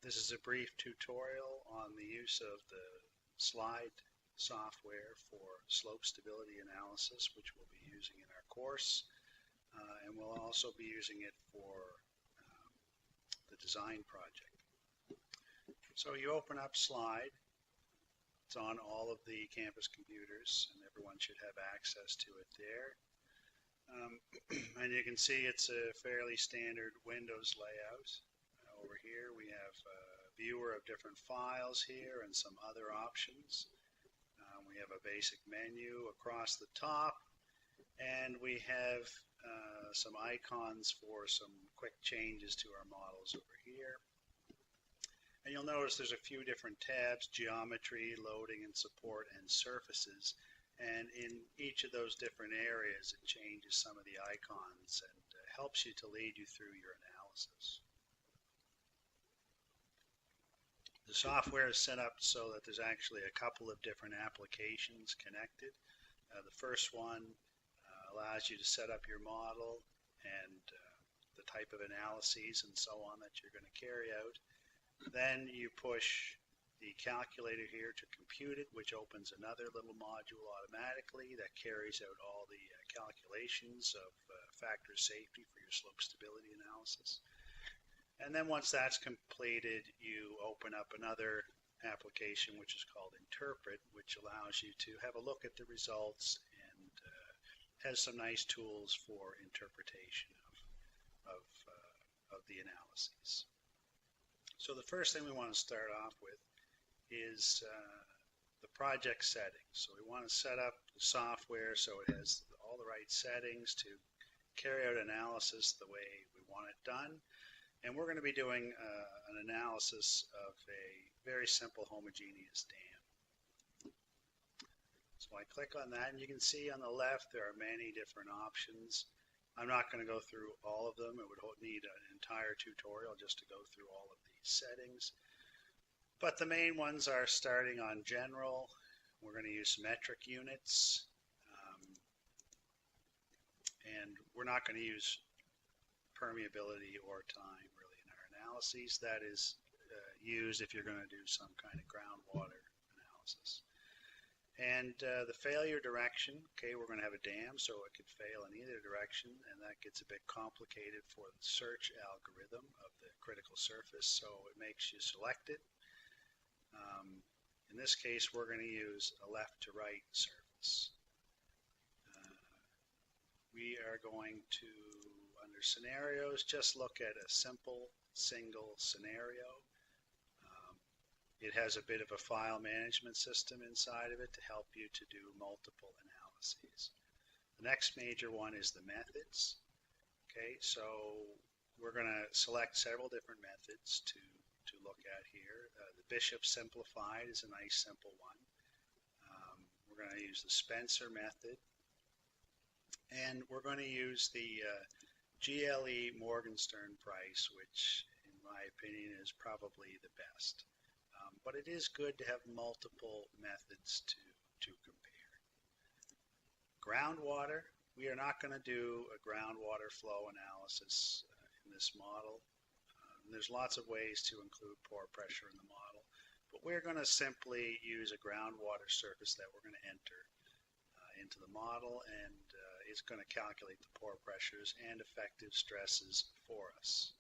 This is a brief tutorial on the use of the SLIDE software for slope stability analysis, which we'll be using in our course, and we'll also be using it for the design project. So you open up SLIDE. It's on all of the campus computers, and everyone should have access to it there. And you can see it's a fairly standard Windows layout. Over here we have a viewer of different files here and some other options. We have a basic menu across the top, and we have some icons for some quick changes to our models over here. And you'll notice there's a few different tabs: geometry, loading and support, and surfaces. And in each of those different areas, it changes some of the icons and helps you to lead you through your analysis. The software is set up so that there's actually a couple of different applications connected. The first one allows you to set up your model and the type of analyses and so on that you're going to carry out. Then you push the calculator here to compute it, which opens another little module automatically that carries out all the calculations of factor safety for your slope stability analysis. And then once that's completed, you open up another application which is called Interpret, which allows you to have a look at the results and has some nice tools for interpretation of the analyses. So the first thing we want to start off with is the project settings. So we want to set up the software so it has all the right settings to carry out analysis the way we want it done. And we're going to be doing an analysis of a very simple homogeneous dam. So I click on that, and you can see on the left there are many different options. I'm not going to go through all of them. It would need an entire tutorial just to go through all of these settings. But the main ones are starting on general. We're going to use metric units. And we're not going to use permeability or time really in our analyses. That is used if you're going to do some kind of groundwater analysis. And the failure direction, okay, we're going to have a dam, so it could fail in either direction, and that gets a bit complicated for the search algorithm of the critical surface, so it makes you select it. In this case, we're going to use a left to right surface. We are going to, under scenarios, just look at a simple single scenario. It has a bit of a file management system inside of it to help you to do multiple analyses. The next major one is the methods. Okay, so we're going to select several different methods to look at here. The Bishop Simplified is a nice simple one. We're going to use the Spencer method, and we're going to use the GLE Morgenstern price, which in my opinion is probably the best. But it is good to have multiple methods to compare. Groundwater, we are not going to do a groundwater flow analysis in this model. There's lots of ways to include pore pressure in the model, but we're going to simply use a groundwater surface that we're going to enter into the model, and it's going to calculate the pore pressures and effective stresses for us.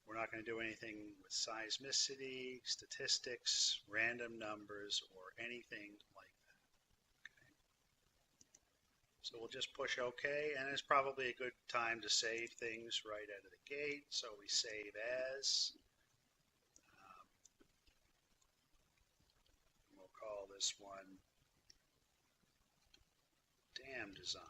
We're not going to do anything with seismicity, statistics, random numbers, or anything like that. Okay. So we'll just push OK, and it's probably a good time to save things right out of the gate. So we save as. We'll call this one Dam Design.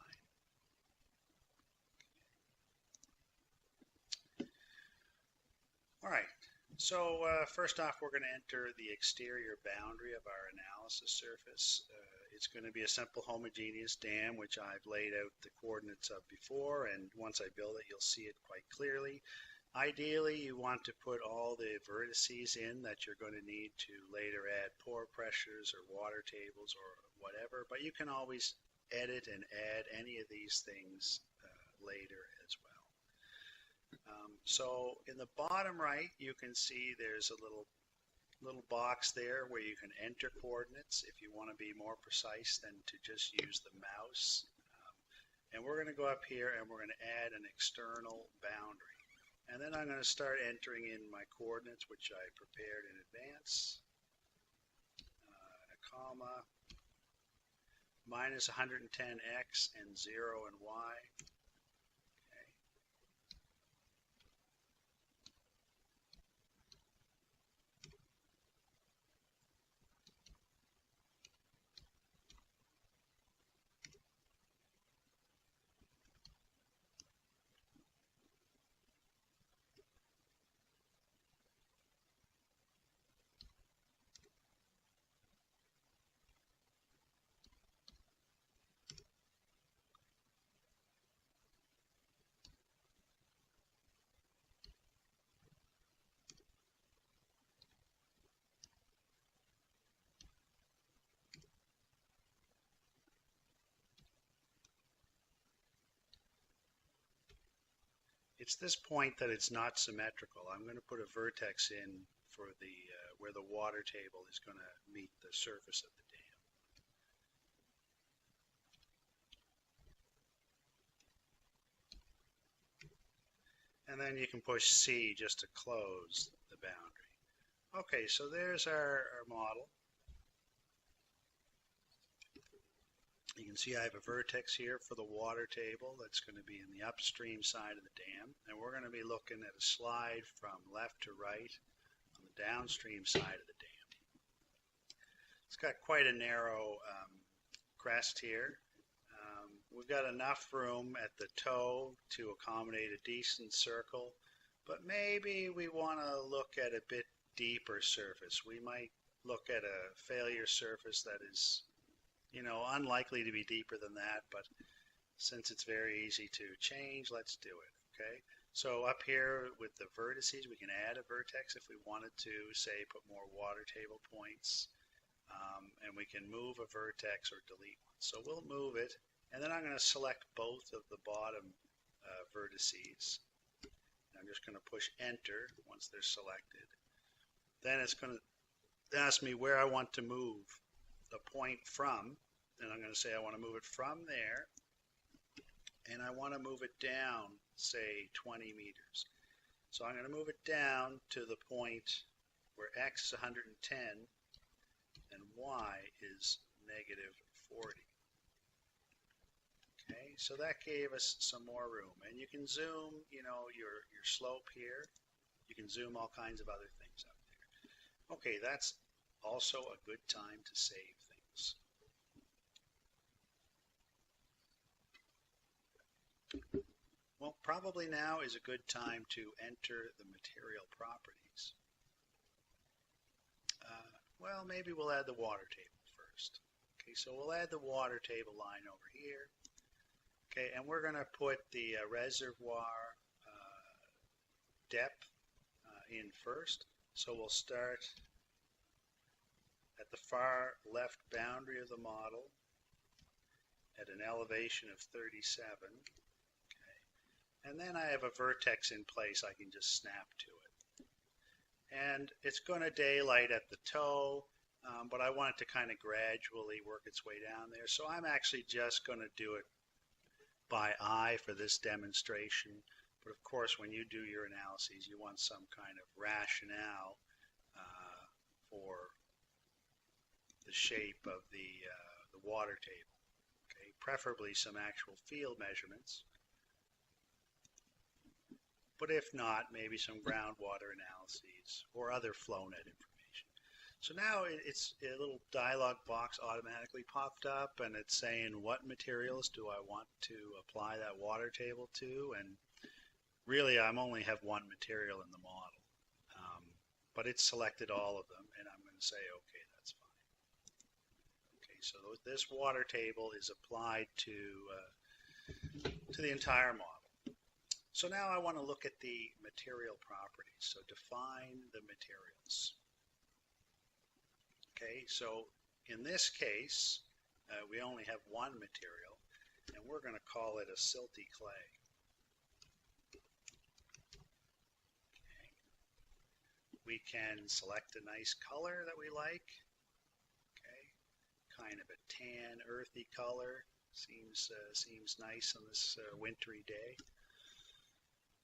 All right, so first off, we're going to enter the exterior boundary of our analysis surface. It's going to be a simple homogeneous dam, which I've laid out the coordinates of before, and once I build it, you'll see it quite clearly. Ideally, you want to put all the vertices in that you're going to need to later add pore pressures or water tables or whatever, but you can always edit and add any of these things later as well. So in the bottom right, you can see there's a little box there where you can enter coordinates if you want to be more precise than to just use the mouse. And we're going to go up here and we're going to add an external boundary. And then I'm going to start entering in my coordinates, which I prepared in advance. A comma, minus 110x and 0 and y. It's this point that it's not symmetrical. I'm going to put a vertex in for the where the water table is going to meet the surface of the dam. And then you can push C just to close the boundary. Okay, so there's our model. You can see I have a vertex here for the water table that's going to be in the upstream side of the dam, and we're going to be looking at a slide from left to right on the downstream side of the dam. It's got quite a narrow crest here. We've got enough room at the toe to accommodate a decent circle, but maybe we want to look at a bit deeper surface. We might look at a failure surface that is, you know, unlikely to be deeper than that, but since it's very easy to change, let's do it. Okay, so up here with the vertices, we can add a vertex if we wanted to, say, put more water table points, and we can move a vertex or delete one. So we'll move it, and then I'm going to select both of the bottom vertices. I'm just going to push enter once they're selected. Then it's going to ask me where I want to move the point from, and I'm going to say I want to move it from there, and I want to move it down, say 20 meters. So I'm going to move it down to the point where x is 110 and y is negative 40. Okay, so that gave us some more room, and you can zoom, you know, your slope here. You can zoom all kinds of other things up there. Okay, that's also a good time to save things. Well, probably now is a good time to enter the material properties. Well, maybe we'll add the water table first. Okay, so we'll add the water table line over here. Okay, and we're going to put the reservoir depth in first. So we'll start at the far left boundary of the model at an elevation of 37. Okay. And then I have a vertex in place I can just snap to it. And it's going to daylight at the toe, but I want it to kind of gradually work its way down there. So I'm actually just going to do it by eye for this demonstration. But of course, when you do your analyses, you want some kind of rationale for the shape of the water table. Okay, preferably some actual field measurements. But if not, maybe some groundwater analyses or other FlowNet information. So now it's a little dialog box automatically popped up, and it's saying what materials do I want to apply that water table to, and really I only have one material in the model, but it's selected all of them, and I'm going to say okay, that's fine. Okay, so this water table is applied to the entire model. So now I want to look at the material properties. So define the materials. Okay, so in this case, we only have one material, and we're going to call it a silty clay. We can select a nice color that we like. Okay, kind of a tan, earthy color. Seems nice on this wintry day.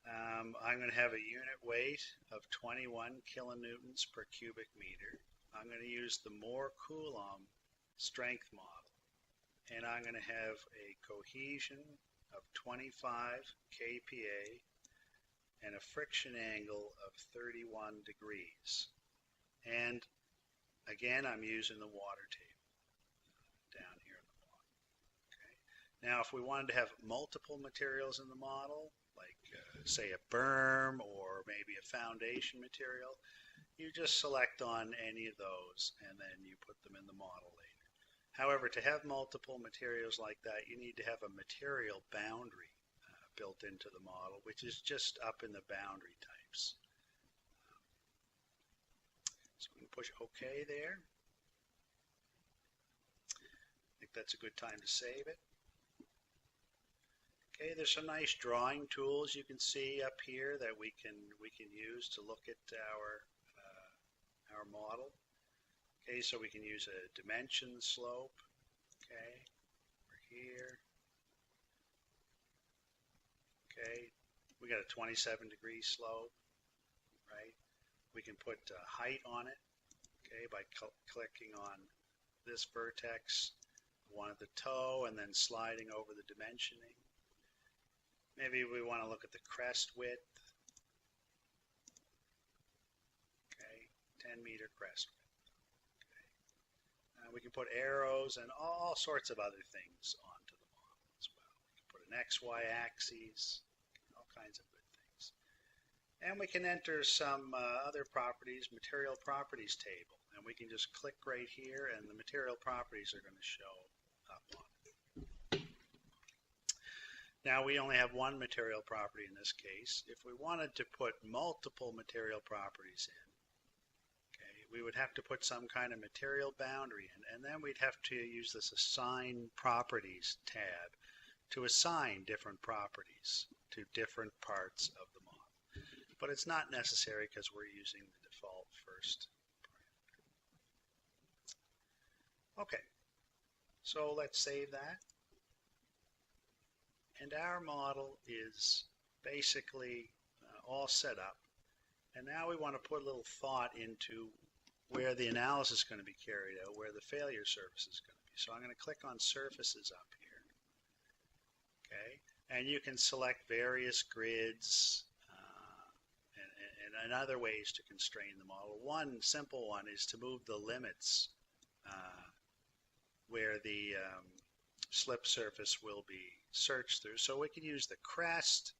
I'm going to have a unit weight of 21 kilonewtons per cubic meter. I'm going to use the Mohr-Coulomb strength model, and I'm going to have a cohesion of 25 kPa and a friction angle of 31 degrees. And again, I'm using the water table down here in the bottom. Okay. Now, if we wanted to have multiple materials in the model, like say a berm or maybe a foundation material, you just select on any of those and then you put them in the model later. However, to have multiple materials like that, you need to have a material boundary built into the model, which is just up in the boundary types. So we can push OK there. I think that's a good time to save it. Okay, there's some nice drawing tools you can see up here that we can use to look at our model. Okay, so we can use a dimension slope. Okay, over here. Okay, we got a 27-degree slope, right? We can put height on it, okay, by clicking on this vertex, one at the toe, and then sliding over the dimensioning. Maybe we want to look at the crest width. Okay, 10-meter crest width. Okay. We can put arrows and all sorts of other things onto the model as well. We can put an XY axis, all kinds of good things. And we can enter some other properties, material properties table. And we can just click right here and the material properties are going to show up on it. Now we only have one material property in this case. If we wanted to put multiple material properties in, okay, we would have to put some kind of material boundary in, and then we'd have to use this Assign Properties tab to assign different properties to different parts of the model. But it's not necessary because we're using the default first parameter. Okay, so let's save that. And our model is basically all set up. And now we want to put a little thought into where the analysis is going to be carried out, where the failure surface is going to be. So I'm going to click on surfaces up here. Okay, and you can select various grids and other ways to constrain the model. One simple one is to move the limits where the slip surface will be searched through. So we can use the crest,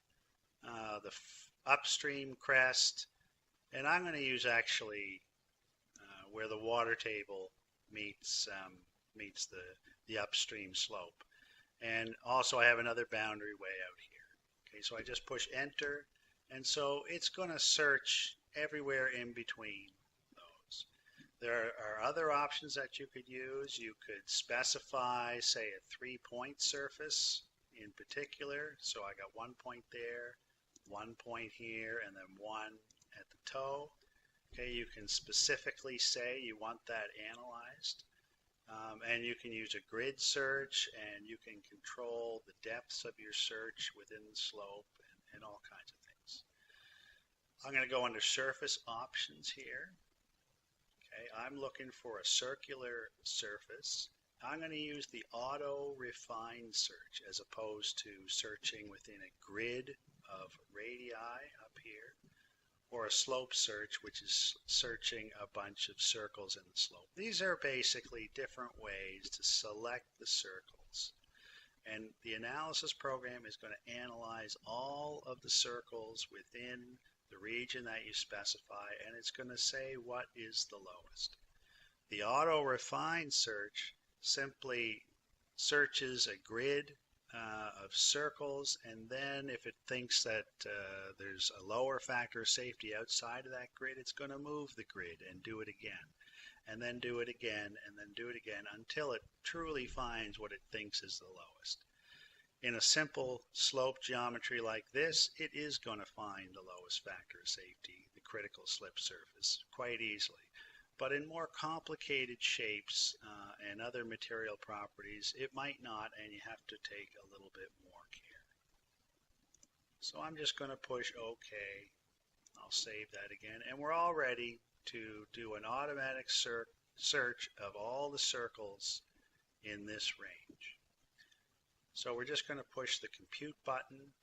the upstream crest, and I'm going to use actually where the water table meets the upstream slope. And also I have another boundary way out here. Okay, so I just push enter, and so it's going to search everywhere in between those. There are other options that you could use. You could specify, say, a 3-point surface in particular. So I got 1 point there, 1 point here, and then 1 at the toe. Okay, you can specifically say you want that analyzed. And you can use a grid search, and you can control the depths of your search within the slope and all kinds of things. I'm going to go under surface options here. Okay, I'm looking for a circular surface. I'm going to use the auto refine search as opposed to searching within a grid of radii up here, or a slope search, which is searching a bunch of circles in the slope. These are basically different ways to select the circles. And the analysis program is going to analyze all of the circles within the region that you specify, and it's going to say what is the lowest. The auto refine search simply searches a grid of circles, and then if it thinks that there's a lower factor of safety outside of that grid, it's going to move the grid and do it again, and then do it again, and then do it again until it truly finds what it thinks is the lowest. In a simple slope geometry like this, it is going to find the lowest factor of safety. The critical slip surface quite easily. But in more complicated shapes and other material properties, it might not, and you have to take a little bit more care. So I'm just going to push OK. I'll save that again, and we're all ready to do an automatic search of all the circles in this range. So we're just going to push the compute button.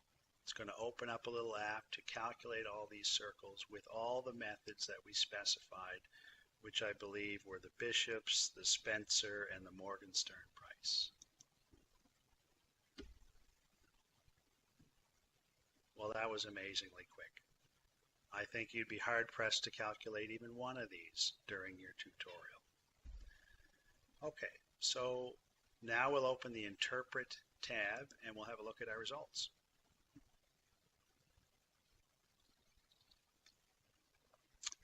It's going to open up a little app to calculate all these circles with all the methods that we specified, which I believe were the Bishops, the Spencer, and the Morgenstern price. Well, that was amazingly quick. I think you'd be hard-pressed to calculate even one of these during your tutorial. Okay, so now we'll open the Interpret tab and we'll have a look at our results.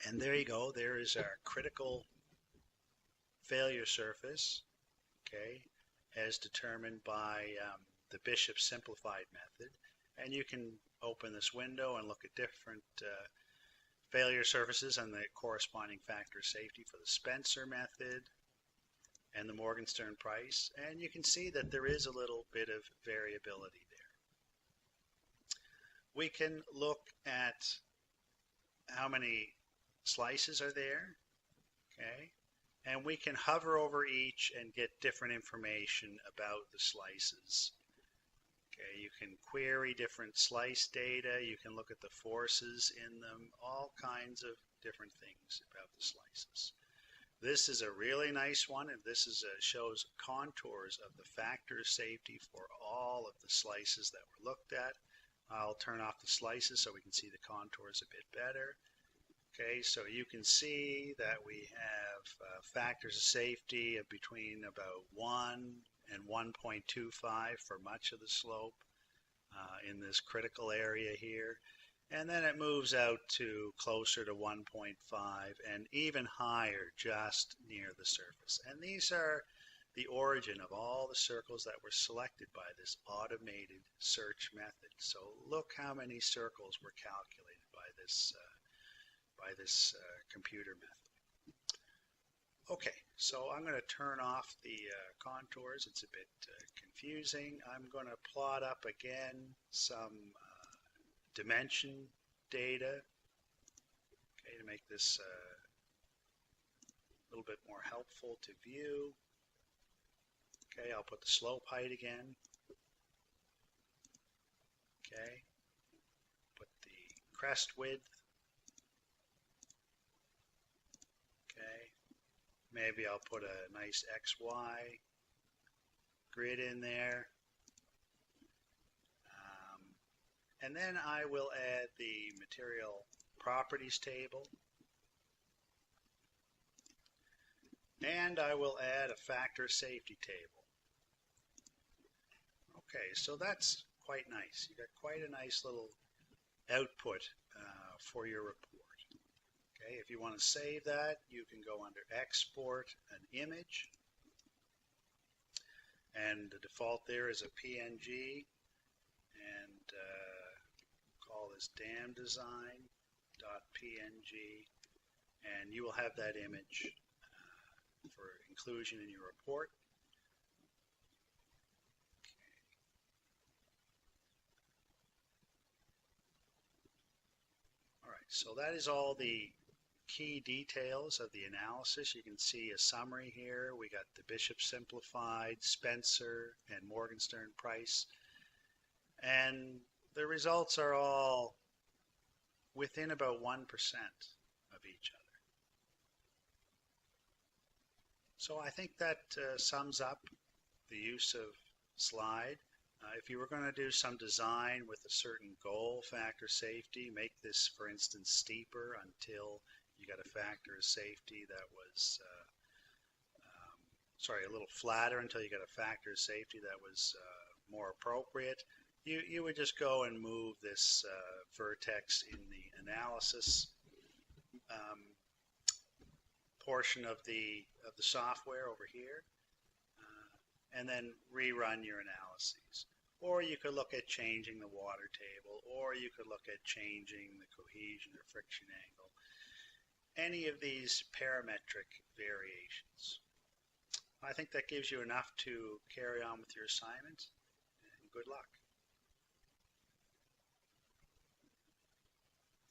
And there you go, there is our critical failure surface, okay, as determined by the Bishop simplified method. And you can open this window and look at different failure surfaces and the corresponding factor of safety for the Spencer method and the Morgenstern price. And you can see that there is a little bit of variability there. We can look at how many slices are there, okay, and we can hover over each and get different information about the slices. Okay, you can query different slice data, you can look at the forces in them, all kinds of different things about the slices. This is a really nice one, and this is shows contours of the factor of safety for all of the slices that were looked at. I'll turn off the slices so we can see the contours a bit better. Okay, so you can see that we have factors of safety of between about 1 and 1.25 for much of the slope in this critical area here. And then it moves out to closer to 1.5 and even higher just near the surface. And these are the origin of all the circles that were selected by this automated search method. So look how many circles were calculated by this computer method. Okay, so I'm going to turn off the contours. It's a bit confusing. I'm going to plot up again some dimension data, okay, to make this a little bit more helpful to view. Okay, I'll put the slope height again. Okay, put the crest width. Okay, maybe I'll put a nice XY grid in there. And then I will add the material properties table. And I will add a factor safety table. Okay, so that's quite nice. You got quite a nice little output for your report. Okay, if you want to save that, you can go under Export an Image. And the default there is a PNG. And call this damdesign.png. And you will have that image for inclusion in your report. All right, so that is all the key details of the analysis. You can see a summary here. We got the Bishop simplified, Spencer, and Morgenstern price. And the results are all within about 1% of each other. So I think that sums up the use of slide. If you were going to do some design with a certain goal factor safety, make this, for instance, steeper until you got a factor of safety that was, a little flatter until you got a factor of safety that was more appropriate. You would just go and move this vertex in the analysis portion of the software over here, and then rerun your analyses. or you could look at changing the water table, or you could look at changing the cohesion or friction angle. Any of these parametric variations. I think that gives you enough to carry on with your assignment, and good luck.